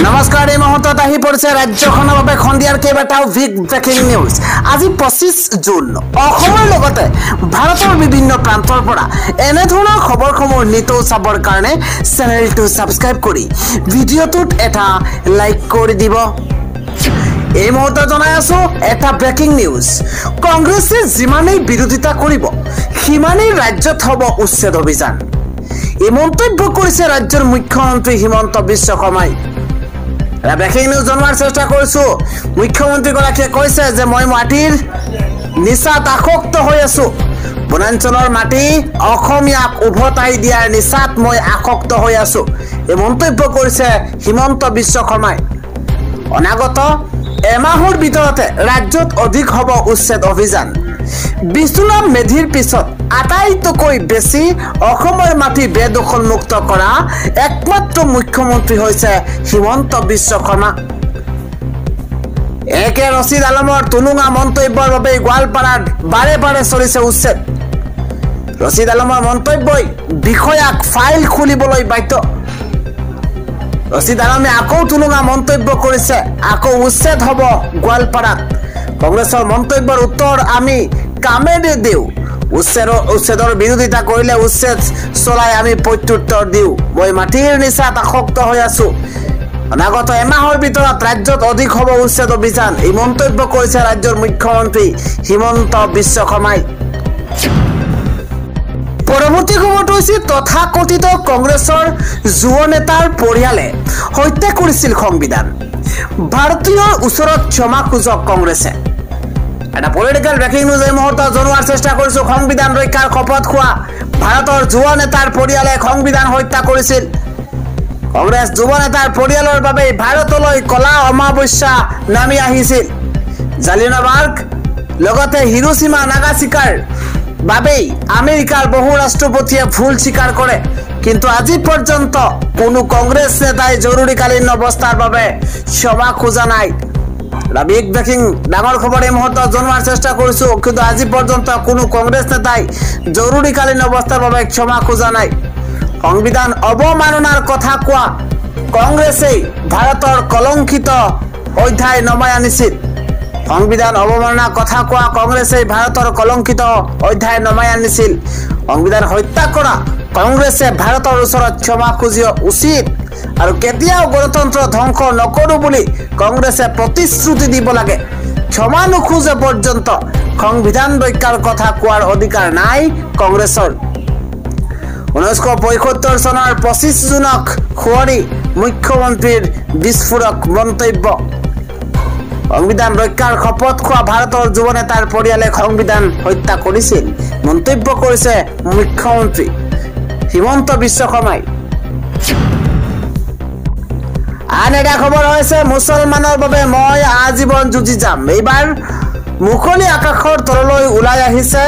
নমস্কাৰ এই মুহূৰ্তত আহি পৰিছে ৰাজ্যখনৰ বাবে খন্দিয়াৰ কেইবাটাও বিগ ব্ৰেকিং নিউজ। আজি 25 জুন অসমৰ লগতে ভাৰতৰ বিভিন্ন প্ৰান্তৰ পৰা এনে ধৰণৰ খবৰসমূহ নিতৌ চাবৰ কাৰণে চেনেলটো সাবস্ক্ৰাইব কৰি ভিডিঅ'টোত এটা লাইক কৰি দিব। এই মুহূৰ্তত জনাই আছো এটা ব্ৰেকিং নিউজ। কংগ্ৰেছে যিমানেই বিৰোধিতা কৰিব সিমানেই ৰাজ্যত হ'ব উচ্ছেদ অভিযান। এই মন্তব্য কৰিছে ৰাজ্যৰ মুখ্যমন্ত্ৰী হিমন্ত বিশ্ব শৰ্মাই। ব্ৰেকিং নিউজ জনোৱাৰ চেষ্টা কৰিছো। মুখ্যমন্ত্ৰীগৰাকীয়ে কৈছে যে মই মাটিৰ নিচাত আসক্ত হৈ আছো। বনাঞ্চলৰ মাটি অসমীয়াক উভতাই দিয়াৰ নিচাত মই আসক্ত হৈ আছো। এই মন্তব্য কৰিছে হিমন্ত বিশ্ব শৰ্মাই। অনাগত এমাহৰ ভিতৰতে ৰাজ্যত অধিক হ'ব উচ্ছেদ অভিযান। বিষ্ণুৰাম মেধিৰ পিছত আটাইতকৈ বেছি অসমৰ মাটি বেদখল মুক্ত কৰা একমাত্ৰ মুখ্যমন্ত্ৰী হৈছে হিমন্ত বিশ্ব শৰ্মা। একে ৰচিদ আলমৰ তুলুঙা মন্তব্যৰ বাবে গোৱালপাৰাত বাৰে বাৰে চলিছে উচ্ছেদ। ৰচিদ আলমৰ মন্তব্যই বিষয়াক ফাইল খুলিবলৈ বাধ্য। ৰচিদ আলমে আকৌ তুলুঙা মন্তব্য কৰিছে, আকৌ উচ্ছেদ হ'ব গোৱালপাৰাত। কংগ্ৰেছৰ মন্তব্যৰ উত্তৰ আমি কামেৰে দিওঁ। উচ্ছেদৰ বিৰোধিতা কৰিলে উচ্ছেদ চলাই আমি প্ৰত্যুত্তৰ দিওঁ। মই মাটিৰ নিচাত আসক্ত হৈ আছো। অনাগত এমাহৰ ভিতৰত ৰাজ্যত অধিক হ'ব উচ্ছেদ অভিযান। এই মন্তব্য কৰিছে ৰাজ্যৰ মুখ্যমন্ত্ৰী হিমন্ত বিশ্ব শৰ্মাই। পৰৱৰ্তী খবৰটো হৈছে তথাকথিত কংগ্ৰেছৰ যুৱ নেতাৰ পৰিয়ালে হত্যা কৰিছিল সংবিধান। ভাৰতীয়ৰ ওচৰত ক্ষমা খোজক কংগ্ৰেছে। এটা পলিটিকেল ব্ৰেকিং নিউজ এই মুহূৰ্তত জনোৱাৰ চেষ্টা কৰিছো। সংবিধান ৰক্ষাৰ শপত খোৱা ভাৰতৰ যুৱ নেতাৰ পৰিয়ালে সংবিধান হত্যা কৰিছিল। কংগ্ৰেছ যুৱ নেতাৰ পৰিয়ালৰ বাবে ভাৰতলৈ কলা অমাৱস্যা নামি আহিছিল। জালিয়ানৱালাবাগ লগতে হিৰোশ্বিমা নাগাচাকিৰ বাবেই আমেৰিকাৰ বহু ৰাষ্ট্ৰপতিয়ে ভুল স্বীকাৰ কৰে, কিন্তু আজি পৰ্যন্ত কোনো কংগ্ৰেছ নেতাই জৰুৰীকালীন অৱস্থাৰ বাবে ক্ষমা খোজা নাই। বিগ ব্ৰেকিং ডাঙৰ খবৰ এই মুহূৰ্তত জনোৱাৰ চেষ্টা কৰিছো, কিন্তু আজি পৰ্যন্ত কোনো কংগ্ৰেছ নেতাই জৰুৰীকালীন অৱস্থাৰ বাবে ক্ষমা খোজা নাই। সংবিধান অৱমাননাৰ কথা কোৱা কংগ্ৰেছেই ভাৰতৰ কলংকিত অধ্যায় নমাই আনিছিল। সংবিধান অৱমাননাৰ কথা কোৱা কংগ্ৰেছেই ভাৰতৰ কলংকিত অধ্যায় নমাই আনিছিল। সংবিধান হত্যা কৰা কংগ্ৰেছে ভাৰতৰ ওচৰত ক্ষমা খুজিব উচিত আৰু কেতিয়াও গণতন্ত্ৰ ধ্বংস নকৰো বুলি কংগ্ৰেছে প্ৰতিশ্ৰুতি দিব লাগে। ক্ষমা নোখোজে পৰ্যন্ত সংবিধান ৰক্ষাৰ কথা কোৱাৰ অধিকাৰ নাই কংগ্ৰেছৰ। 1975 চনৰ 25 জুনক সুঁৱৰি মুখ্যমন্ত্ৰীৰ বিস্ফোৰক মন্তব্য। সংবিধান ৰক্ষাৰ শপত খোৱা ভাৰতৰ যুৱ নেতাৰ পৰিয়ালে সংবিধান হত্যা কৰিছিল মন্তব্য কৰিছে মুখ্যমন্ত্ৰী হিমন্ত বিশ্ব শৰ্মাই। আন এটা খবৰ হৈছে মুছলমানৰ বাবে মই আজীৱন যুঁজি যাম। এইবাৰ মুকলি আকাশৰ তললৈ ওলাই আহিছে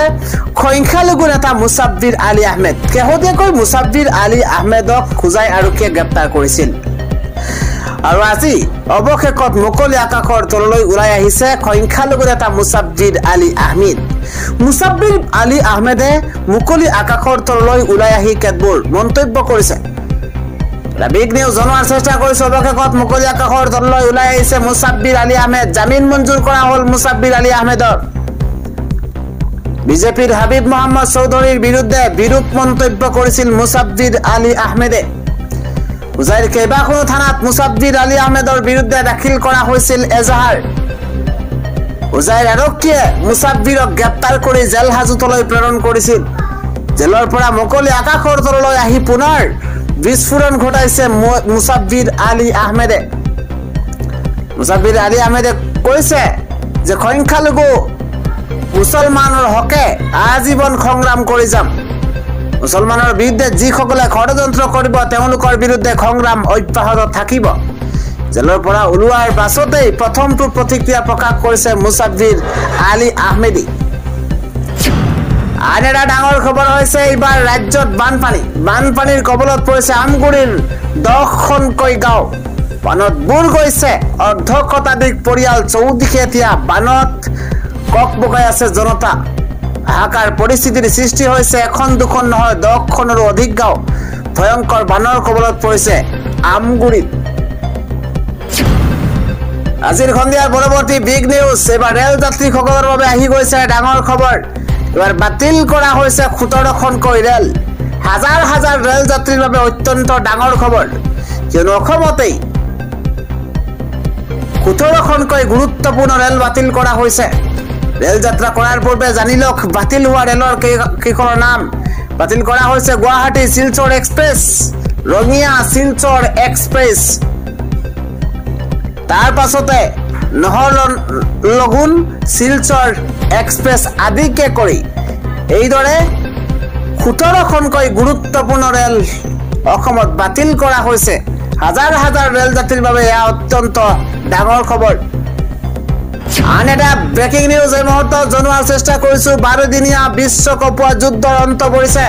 সংখ্যালঘু নেতা মুছাব্বিৰ আলী আহমেদ। শেহতীয়াকৈ মুছাব্বিৰ আলী আহমেদক খোজাই আৰক্ষীয়ে গ্ৰেপ্তাৰ কৰিছিল আৰু আজি অৱশেষত মুকলি আকাশৰ তললৈ ওলাই আহিছে সংখ্যালঘু নেতা মুছাব্বিৰ আলী আহমেদ। মুছাব্বিৰ আলী আহমেদে মুকলি আকাশৰ তললৈ ওলাই আহি কেতবোৰ মন্তব্য কৰিছে। বিগ নিউজ জনোৱাৰ চেষ্টা কৰিছো। অৱশেষত মুকলি আকাশৰ তললৈ ওলাই আহিছে মুছাব্বিৰ আলী আহমেদ। জামিন মঞ্জুৰ কৰা হ'ল মুছাব্বিৰ আলী আহমেদৰ। বিজেপিৰ হাবিব মহম্মদ চৌধুৰীৰ বিৰুদ্ধে বিৰূপ মন্তব্য কৰিছিল মুছাব্বিৰ আলী আহমেদে। উজাইৰ কেইবাখনো থানাত মুছাব্বিৰ আলী আহমেদৰ বিৰুদ্ধে দাখিল কৰা হৈছিল এজাহাৰ। উজাইৰ আৰক্ষীয়ে মুছাব্বিৰক গ্ৰেপ্তাৰ কৰি জেল হাজতলৈ প্ৰেৰণ কৰিছিল। জেলৰ পৰা মুকলি আকাশৰ তললৈ আহি পুনৰ বিস্ফোৰণ ঘটাইছে মুছাব্বিৰ আলী আহমেদে। মুছাব্বিৰ আলী আহমেদে কৈছে যে সংখ্যালঘু মুছলমানৰ হকে আজীৱন সংগ্ৰাম কৰি যাম। মুছলমানৰ বিৰুদ্ধে যিসকলে ষড়যন্ত্ৰ কৰিব তেওঁলোকৰ বিৰুদ্ধে সংগ্ৰাম অব্যাহত থাকিব। জেলৰ পৰা ওলোৱাৰ পাছতেই প্ৰথমটো প্ৰতিক্ৰিয়া প্ৰকাশ কৰিছে মুছাব্বিৰ আলী আহমেদে। আন এটা ডাঙৰ খবৰ হৈছে এইবাৰ ৰাজ্যত বানপানীৰ কবলত পৰিছে আমগুৰিৰ 10খনকৈ গাঁও। বানত বুৰ গৈছে অৰ্ধ শতাধিক পৰিয়াল। চৌদিশে এতিয়া বানত ককবকাই আছে জনতা। হাহাকাৰ পৰিস্থিতিৰ সৃষ্টি হৈছে এখন দুখন নহয় 10খনৰো অধিক গাঁও ভয়ংকৰ বানৰ কবলত পৰিছে আমগুৰিত। আজিৰ সন্ধিয়াৰ পৰৱৰ্তী বিগ নিউজ এবাৰ ৰেল যাত্ৰীসকলৰ বাবে আহি গৈছে ডাঙৰ খবৰ এবাৰ বাতিল কৰা হৈছে 17খনকৈ ৰেল হাজাৰ হাজাৰ ৰেল যাত্ৰীৰ বাবে অত্যন্ত ডাঙৰ খবৰ কিয়নো অসমতেই 17খনকৈ গুৰুত্বপূৰ্ণ ৰেল বাতিল কৰা হৈছে ৰেল যাত্ৰা কৰাৰ পূৰ্বে জানি লওক বাতিল হোৱা ৰেলৰ কেইখনৰ নাম বাতিল কৰা হৈছে গুৱাহাটী শিলচৰ এক্সপ্ৰেছ ৰঙিয়া শিলচৰ এক্সপ্ৰেছ তাৰ পাছতে নহৰলগুন শিলচৰ এক্সপ্ৰেছ আদিকে কৰি এইদৰে 17খনকৈ গুৰুত্বপূৰ্ণ ৰেল অসমত বাতিল কৰা হৈছে হাজাৰ হাজাৰ ৰেল যাত্ৰীৰ বাবে এয়া অত্যন্ত ডাঙৰ খবৰ আন এটা ব্ৰেকিং নিউজ এই মুহূৰ্তত জনোৱাৰ চেষ্টা কৰিছো 12 দিনীয়া বিশ্বকাপৰ যুদ্ধৰ অন্ত পৰিছে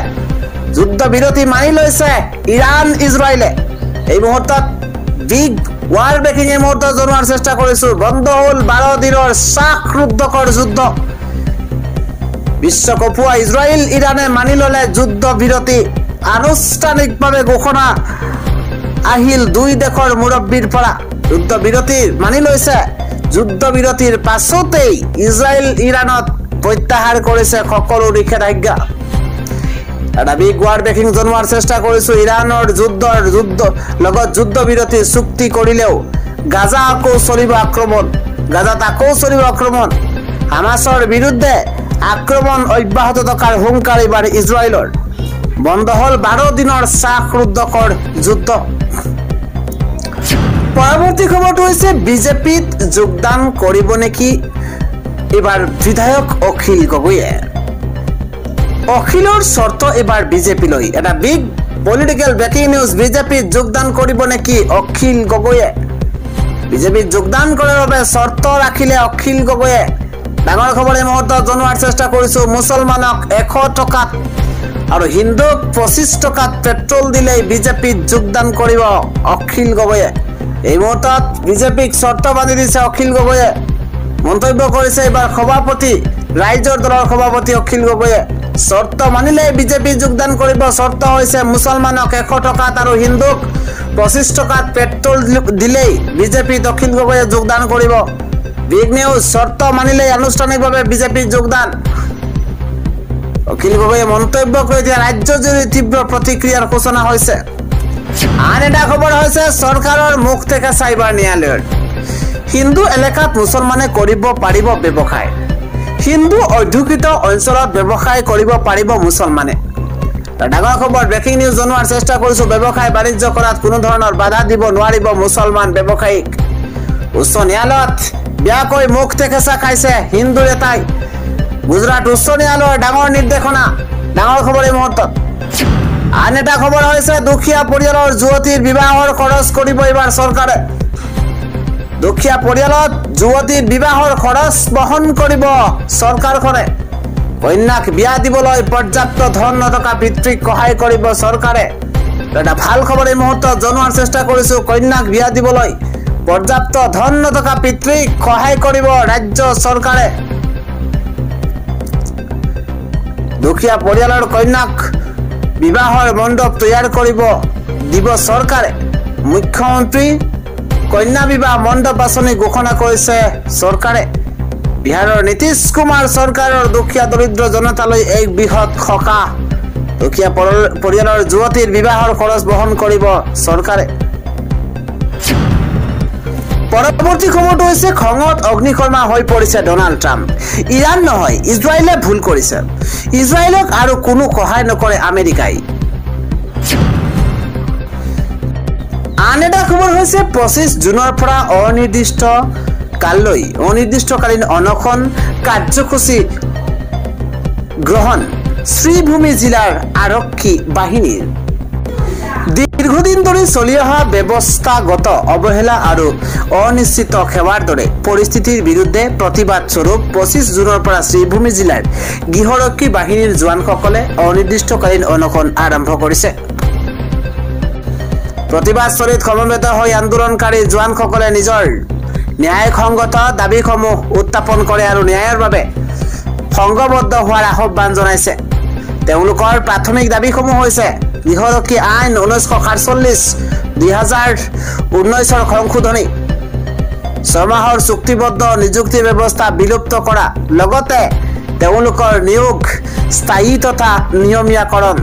যুদ্ধ বিৰতি মানি লৈছে ইৰাণ ইজৰাইলে এই মুহূৰ্তত বিগ ৱাৰ ব্ৰেকিং এই মুহূৰ্তত জনোৱাৰ চেষ্টা কৰিছো বন্ধ হ'ল 12 দিনৰ শ্বাসৰুদ্ধকৰ যুদ্ধ বিশ্বকাপৰ ইজৰাইল ইৰাণে মানি ললে যুদ্ধ বিৰতি আনুষ্ঠানিকভাৱে ঘোষণা আহিল দুই দেশৰ মুৰব্বীৰ পৰা যুদ্ধ বিৰতি মানি লৈছে যুদ্ধ বিৰতিৰ পাছতেই ইজৰাইল ইৰাণত প্ৰত্যাহাৰ কৰিছে সকলো নিষেধাজ্ঞা এটা বিগ ৱাৰ ব্ৰেকিং জনোৱাৰ চেষ্টা কৰিছো ইৰাণৰ যুদ্ধ যুদ্ধ বিৰতি চুক্তি কৰিলেও গাজা আকৌ চলিব আক্ৰমণ হামাছৰ বিৰুদ্ধে আক্ৰমণ অব্যাহত থকাৰ হুংকাৰ এবাৰ ইজৰাইলৰ বন্ধ হ'ল 12 দিনৰ শ্বাসৰুদ্ধকৰ যুদ্ধ পৰৱৰ্তী খবৰটো হৈছে বিজেপিত যোগদান কৰিব নেকি এবাৰ বিধায়ক অখিল গগৈয়ে অখিলৰ শৰ্ত এবাৰ বিজেপিলৈ এটা বিগ পলিটিক্যাল ব্ৰেকিং নিউজ বিজেপিত যোগদান কৰিব নেকি অখিল গগৈয়ে বিজেপিত যোগদান কৰাৰ বাবে শৰ্ত ৰাখিলে অখিল গগৈয়ে ডাঙৰ খবৰ এই মুহূৰ্তত জনোৱাৰ চেষ্টা কৰিছো মুছলমানক 100 টকাত আৰু হিন্দুক 25 টকাত পেট্ৰল দিলে বিজেপিত যোগদান কৰিব অখিল গগৈয়ে এই মুহূৰ্তত বিজেপিক শৰ্ত বান্ধি দিছে অখিল গগৈয়ে মন্তব্য কৰিছে এবাৰ সভাপতি ৰাইজৰ দলৰ সভাপতি অখিল গগৈয়ে শৰ্ত মানিলে বিজেপি যোগদান কৰিব শৰ্ত হৈছে মুছলমানক 100 টকাত আৰু হিন্দুক 25 টকাত পেট্ৰল দিলেই বিজেপি অখিল গগৈয়ে যোগদান কৰিব বিগ নিউজ শৰ্ত মানিলে আনুষ্ঠানিকভাৱে বিজেপি যোগদান অখিল গগৈয়ে মন্তব্য কৰি দিয়া ৰাজ্যজুৰি তীব্ৰ প্ৰতিক্ৰিয়াৰ ঘোষণা হৈছে আন এটা খবৰ হৈছে চৰকাৰৰ মুখ থেকে সাইবাৰ ন্যায়ালয়ৰ হিন্দু এলেকাত মুছলমানে কৰিব পাৰিব ব্যৱসায় হিন্দু অধ্যুষিত অঞ্চলত ব্যৱসায় কৰিব পাৰিব মুছলমানে ডাঙৰ খবৰ ব্ৰেকিং নিউজ জনোৱাৰ চেষ্টা কৰিছো ব্যৱসায় বাণিজ্য কৰাত কোনো ধৰণৰ বাধা দিব নোৱাৰিব মুছলমান ব্যৱসায়িক উচ্চ ন্যায়ালয়ত বিয়াকৈ মুখ থেকে খাইছে হিন্দু নেতাই গুজৰাট উচ্চ ন্যায়ালয়ৰ ডাঙৰ নিৰ্দেশনা ডাঙৰ খবৰ এই মুহূৰ্তত আন এটা খবৰ হৈছে দুখীয়া পৰিয়ালৰ যুৱতীৰ বিবাহৰ খৰচ কৰিব এবাৰ চৰকাৰে দুখীয়া পৰিয়ালত যুৱতীৰ বিবাহৰ খৰচ বহন কৰিব চৰকাৰখনে কন্যাক বিয়া দিবলৈ পৰ্যাপ্ত ধন নথকা পিতৃক সহায় কৰিব চৰকাৰে এটা ভাল খবৰ এই মুহূৰ্তত জনোৱাৰ চেষ্টা কৰিছো কন্যাক বিয়া দিবলৈ পৰ্যাপ্ত ধন নথকা পিতৃক সহায় কৰিব ৰাজ্য চৰকাৰে দুখীয়া পৰিয়ালৰ কন্যাক বিবাহৰ মণ্ডপ তৈয়াৰ কৰিব দিব চৰকাৰে মুখ্যমন্ত্ৰী কন্যা বিবাহ মণ্ডপ আঁচনি ঘোষণা কৰিছে চৰকাৰে বিহাৰৰ নীতিশ কুমাৰ চৰকাৰৰ দুখীয়া দৰিদ্ৰ জনতালৈ এক বৃহৎ সকাহ দুখীয়া পৰিয়ালৰ যুৱতীৰ বিবাহৰ খৰচ বহন কৰিব চৰকাৰে পৰৱৰ্তী খবৰটো হৈছে খঙত অগ্নিকৰ্মা হৈ পৰিছে ডনাল্ড ট্ৰাম্প ইৰাণ নহয় ইজৰাইলে ভুল কৰিছে ইজৰাইলক আৰু কোনো সহায় নকৰে আমেৰিকাই আন এটা খবৰ হৈছে 25 জুনৰ পৰা অনিৰ্দিষ্টকালীন অনশন কাৰ্যসূচী গ্ৰহণ শ্ৰীভূমি জিলাৰ আৰক্ষী বাহিনীৰ দীৰ্ঘদিন ধৰি চলি অহা ব্যৱস্থাগত অৱহেলা আৰু অনিশ্চিত সেৱাৰ দৰে পৰিস্থিতিৰ বিৰুদ্ধে প্ৰতিবাদ স্বৰূপ 25 জুনৰ পৰা শ্ৰীভূমি জিলাৰ গৃহৰক্ষী বাহিনীৰ জোৱানসকলে অনিৰ্দিষ্টকালীন অনশন আৰম্ভ কৰিছে প্ৰতিবাদস্থলীত সমবেত হৈ আন্দোলনকাৰী জোৱানসকলে নিজৰ ন্যায়সংগত দাবীসমূহ উত্থাপন কৰে আৰু ন্যায়ৰ বাবে সংঘবদ্ধ হোৱাৰ আহ্বান জনাইছে তেওঁলোকৰ প্ৰাথমিক দাবীসমূহ হৈছে গৃহৰক্ষী আইন 1947 2019 সংশোধনী ছমাহৰ চুক্তিবদ্ধ নিযুক্তি ব্যৱস্থা বিলুপ্ত কৰা লগতে তেওঁলোকৰ নিয়োগ স্থায়ী তথা নিয়মীয়াকৰণ